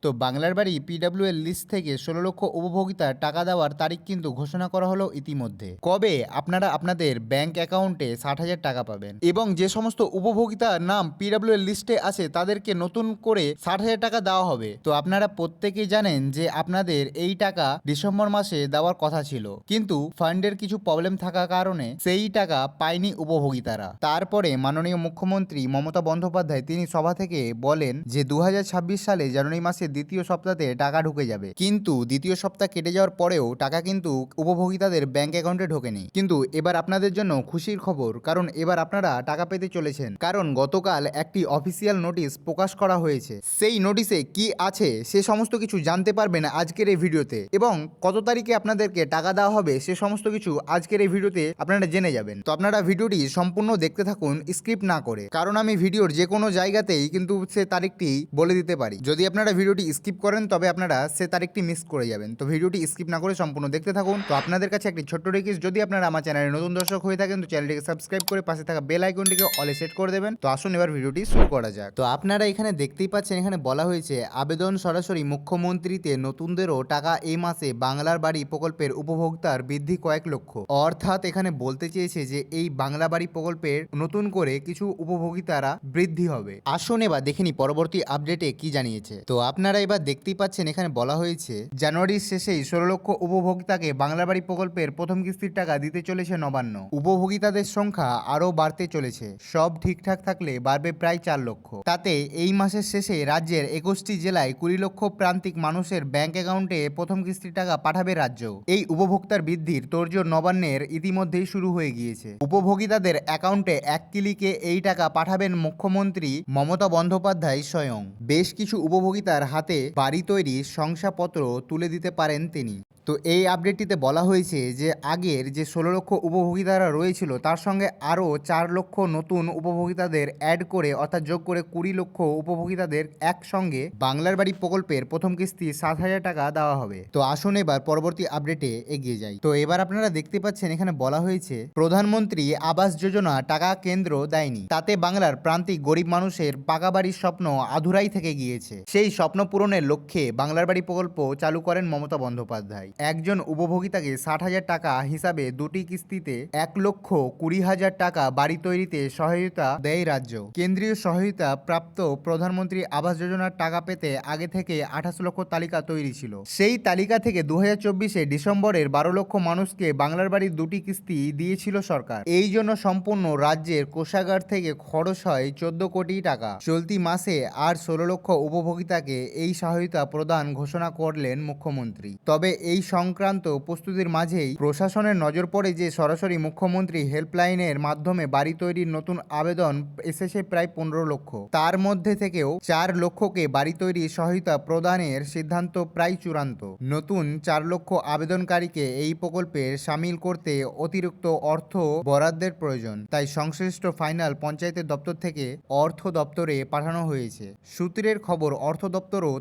তো বাংলার বাড়ি পিডব্লিউ এর লিস্ট থেকে ১৬ লক্ষ উপভোক্তার টাকা দেওয়ার তারিখ কিন্তু ঘোষণা করা হলো ইতিমধ্যে। কবে আপনারা আপনাদের ব্যাংক অ্যাকাউন্টে ৬০,০০০ টাকা পাবেন এবং যে সমস্ত উপভোক্তার নাম পিডব্লিউ এর লিস্টে আছে তাদেরকে নতুন করে ৬০,০০০ টাকা দেওয়া হবে। তো আপনারা প্রত্যেকেই জানেন যে আপনাদের এই টাকা ডিসেম্বর মাসে দেওয়ার কথা ছিল, কিন্তু ফান্ডের কিছু প্রবলেম থাকার কারণে সেই টাকা পায়নি উপভোক্তারা। তারপরে মাননীয় মুখ্যমন্ত্রী মমতা বন্দ্যোপাধ্যায় তিনি সভা থেকে বলেন যে ২০২৬ সালে জানুয়ারি মাসের দ্বিতীয় সপ্তাহে টাকা ঢুকে যাবে, কিন্তু দ্বিতীয় সপ্তাহ কেটে যাওয়ার পরেও টাকা কিন্তু উপভোক্তাদের ব্যাংক অ্যাকাউন্টে ঢোকেনি। কিন্তু এবার আপনাদের জন্য খুশির খবর, কারণ এবার আপনারা টাকা পেতে চলেছেন, কারণ গতকাল একটি অফিসিয়াল নোটিশ প্রকাশ করা হয়েছে। সেই নোটিশে কি আছে সে সমস্ত কিছু জানতে পারবেন আজকের এই ভিডিওতে, এবং কত তারিখে আপনাদেরকে টাকা দেওয়া হবে সে সমস্ত কিছু আজকের এই ভিডিওতে আপনারা জেনে যাবেন। তো আপনারা ভিডিওটি সম্পূর্ণ দেখতে থাকুন স্কিপ না করে, কারণ আমি ভিডিওর যে কোনো জায়গাতেই কিন্তু সে তারিখটি বলে দিতে পারি। যদি আপনারা ভিডিওটি স্কিপ করেন তবে আপনারা সে তারিখটি মিস করে যাবেন। তো ভিডিওটি স্কিপ না করে সম্পূর্ণ দেখতে থাকুন। তো আপনাদের কাছে একটি ছোট্ট রিকোয়েস্ট, যদি আপনারা আমার চ্যানেলে নতুন দর্শক হয়ে থাকেন তো চ্যানেলটিকে সাবস্ক্রাইব করে পাশে থাকা বেল আইকনটিকে অলে সেট করে দেবেন। তো আসুন এবার ভিডিওটি শুরু করা যাক। তো আপনারা এখানে দেখতেই পাচ্ছেন, এখানে বলা হয়েছে আবেদন সরাসরি মুখ্যমন্ত্রীতে, নতুনদেরও টাকা এই মাসে বাংলার বাড়ি প্রকল্পের উপভোক্তার বৃদ্ধি কয়েক লক্ষ। অর্থাৎ এখানে বলতে চেয়েছে যে এই বাংলা বাড়ি প্রকল্পের নতুন করে কিছু উপভোক্তারা বৃদ্ধি হবে। আসুন এবার দেখেনি পরবর্তী আপডেটে কি জানিয়েছে। তো আপনারা এবার দেখতেই পাচ্ছেন, এখানে বলা হয়েছে জানুয়ারির শেষেই ১৬ লক্ষ উপভোক্তাকে বাংলা বাড়ি প্রকল্পের প্রথম কিস্তির টাকা দিতে চলেছে নবান্ন। উপভোক্তাদের সংখ্যা আরও বাড়তে চলেছে, সব ঠিকঠাক থাকলে বাড়বে প্রায় ৪ লক্ষ। তাতে এই মাসের শেষে রাজ্যের ২১টি জেলায় ২০ লক্ষ প্রান্তিক মানুষের ব্যাংক অ্যাকাউন্টে প্রথম কিস্তির টাকা পাঠাবে রাজ্য। এই উপভোক্তার বৃদ্ধির তোড়জোড় নবান্নের ইতিমধ্যেই শুরু হয়ে গিয়েছে। উপভোক্তাদের অ্যাকাউন্টে এক ক্লিকে এই টাকা পাঠাবেন মুখ্যমন্ত্রী মমতা বন্দ্যোপাধ্যায় স্বয়ং। বেশ কিছু উপভোক্তার হাতে বাড়ি তৈরির শংসাপত্র তুলে দিতে পারেন তিনি। তো এই আপডেটটিতে বলা হয়েছে যে আগের যে ১৬ লক্ষ উপভোক্তারা রয়েছিল তার সঙ্গে আরও ৪ লক্ষ নতুন উপভোক্তাদের অ্যাড করে, অর্থাৎ যোগ করে ২০ লক্ষ উপভোক্তাদের একসঙ্গে বাংলার বাড়ি প্রকল্পের প্রথম কিস্তি ৭,০০০ টাকা দেওয়া হবে। তো আসুন এবার পরবর্তী আপডেটে এগিয়ে যাই। তো এবার আপনারা দেখতে পাচ্ছেন, এখানে বলা হয়েছে প্রধানমন্ত্রী আবাস যোজনা টাকা কেন্দ্র দেয়নি, তাতে বাংলার প্রান্তিক গরিব মানুষের পাকা বাড়ির স্বপ্ন আধুরাই থেকে গিয়েছে। সেই স্বপ্ন পূরণের লক্ষ্যে বাংলার বাড়ি প্রকল্প চালু করেন মমতা বন্দ্যোপাধ্যায়। একজন উপভোক্তাকে ৬০,০০০ টাকা হিসাবে দুটি কিস্তিতে ১,২০,০০০ টাকা বাড়ি তৈরিতে সহায়তা দেয় রাজ্য। কেন্দ্রীয় সহায়তা প্রাপ্ত প্রধানমন্ত্রী আবাস যোজনার টাকা পেতে আগে থেকে ২৮ লক্ষ তালিকা তৈরি ছিল। সেই তালিকা থেকে ২০২৪ ডিসেম্বরের ১২ লক্ষ মানুষকে বাংলার বাড়ির দুটি কিস্তি দিয়েছিল সরকার। এই জন্য সম্পূর্ণ রাজ্যের কোষাগার থেকে খরচ হয় ১৪ কোটি টাকা। চলতি মাসে আর ১৬ লক্ষ উপভোক্তাকে এই সহায়তা প্রদান ঘোষণা করলেন মুখ্যমন্ত্রী। তবে এই সংক্রান্ত প্রস্তুতির মাঝেই প্রশাসনের নজর পড়ে যে সরাসরি মুখ্যমন্ত্রী হেল্পলাইনের মাধ্যমে বাড়ি তৈরির নতুন আবেদন এসেছে প্রায় ১৫ লক্ষ। তার মধ্যে থেকেও ৪ লক্ষকে বাড়ি তৈরির সহায়তা প্রদানের সিদ্ধান্ত প্রায় চূড়ান্ত। নতুন ৪ লক্ষ আবেদনকারীকে এই প্রকল্পে সামিল করতে অতিরিক্ত অর্থ বরাদ্দের প্রয়োজন, তাই সংশ্লিষ্ট ফাইনাল পঞ্চায়েতের দপ্তর থেকে অর্থ দপ্তরে পাঠানো হয়েছে। সূত্রের খবর, অর্থ দপ্তরও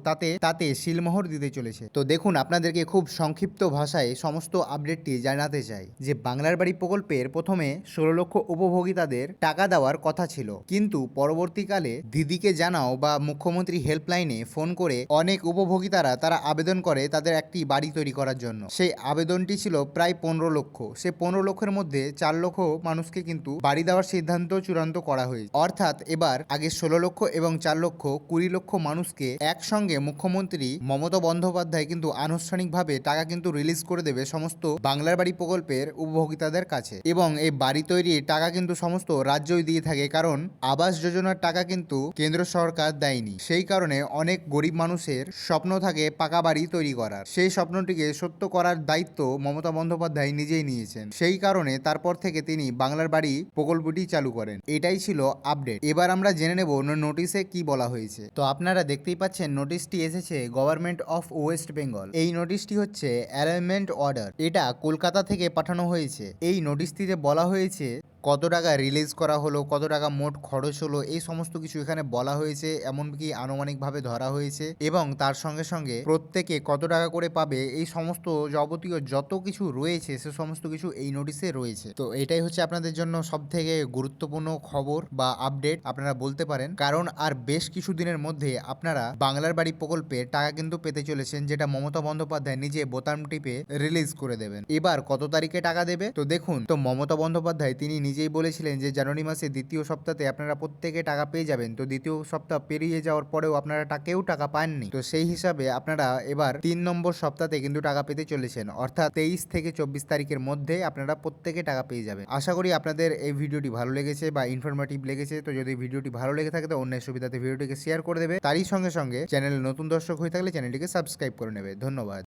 তাতে সিলমোহর দিতে চলেছে। তো দেখুন, আপনাদেরকে খুব সংক্ষিপ্ত ভাষায় সমস্ত আপডেটটি জানাতে চাই যে বাংলার বাড়ি প্রকল্পের প্রথমে ১৬ লক্ষ উপভোক্তাদের টাকা দেওয়ার কথা ছিল, কিন্তু পরবর্তীকালে দিদিকে জানাও বা মুখ্যমন্ত্রী হেল্পলাইনে ফোন করে অনেক উপভোক্তারা তারা আবেদন করে তাদের একটি বাড়ি তৈরি করার জন্য। সেই আবেদনটি ছিল প্রায় ১৫ লক্ষ। সে ১৫ লক্ষের মধ্যে ৪ লক্ষ মানুষকে কিন্তু বাড়ি দেওয়ার সিদ্ধান্ত চূড়ান্ত করা হয়েছে। অর্থাৎ এবার আগে ১৬ লক্ষ এবং ৪ লক্ষ ২০ লক্ষ মানুষকে একসঙ্গে মুখ্যমন্ত্রী মমতা বন্দ্যোপাধ্যায় কিন্তু আনুষ্ঠানিকভাবে টাকা কিন্তু রিলিজ করে দেবে সমস্ত বাংলার বাড়ি প্রকল্পের উপভোক্তাদের কাছে। এবং এই বাড়ি তৈরির টাকা কিন্তু সমস্ত রাজ্যই দিয়ে থাকে, কারণ আবাস যোজনার টাকা কিন্তু কেন্দ্র সরকার দেয়নি। সেই কারণে অনেক গরিব মানুষের স্বপ্ন থাকে পাকা বাড়ি তৈরি করার। সেই স্বপ্নটিকে সত্য করার দায়িত্ব মমতা বন্দ্যোপাধ্যায় নিজেই নিয়েছেন। সেই কারণে তারপর থেকে তিনি বাংলার বাড়ি প্রকল্পটি চালু করেন। এটাই ছিল আপডেট। এবার আমরা জেনে নেব নোটিশে কি বলা হয়েছে। তো আপনারা দেখতেই পাচ্ছেন নোটিশটি এসেছে গভর্নমেন্ট অফ ওয়েস্ট বেঙ্গল। এই নোটিশটি হচ্ছে অ্যালাইনমেন্ট অর্ডার। এটা কলকাতা থেকে পাঠানো হয়েছে। এই নোটিশটিতে বলা হয়েছে কত টাকা রিলিজ করা হলো, কত টাকা মোট খরচ হলো, এই সমস্ত কিছু এখানে বলা হয়েছে, এমনকি আনুমানিকভাবে ধরা হয়েছে এবং তার সঙ্গে সঙ্গে প্রত্যেকে কত টাকা করে পাবে এই সমস্ত যাবতীয় যত কিছু রয়েছে সে সমস্ত কিছু এই নোটিশে রয়েছে। তো এটাই হচ্ছে আপনাদের জন্য সব থেকে গুরুত্বপূর্ণ খবর বা আপডেট আপনারা বলতে পারেন, কারণ আর বেশ কিছু দিনের মধ্যে আপনারা বাংলার বাড়ি প্রকল্পে টাকা কিন্তু পেতে চলেছেন, যেটা মমতা বন্দ্যোপাধ্যায় নিজে বোতাম টিপে রিলিজ করে দেবেন। এবার কত তারিখে টাকা দেবে তো দেখুন, তো মমতা বন্দ্যোপাধ্যায় তিনি নিজেই বলেছিলেন যে জানুয়ারি মাসের দ্বিতীয় সপ্তাহে আপনারা প্রত্যেকে টাকা পেয়ে যাবেন। তো দ্বিতীয় সপ্তাহ পেরিয়ে যাওয়ার পরেও আপনারা কেউ টাকা পাননি। তো সেই হিসাবে আপনারা এবার 3 নম্বর সপ্তাহে কিন্তু টাকা পেতে চলেছেন, অর্থাৎ 23 থেকে 24 তারিখের মধ্যে আপনারা প্রত্যেকে টাকা পেয়ে যাবেন। আশা করি আপনাদের এই ভিডিওটি ভালো লেগেছে বা ইনফরমেটিভ লেগেছে। তো যদি ভিডিওটি ভালো লেগে থাকে তো অন্যের সুবিধাতে ভিডিওটিকে শেয়ার করে দেবে। তারই সঙ্গে সঙ্গে চ্যানেলে নতুন দর্শক হয়ে থাকলে চ্যানেলটিকে সাবস্ক্রাইব করে নেবে। ধন্যবাদ।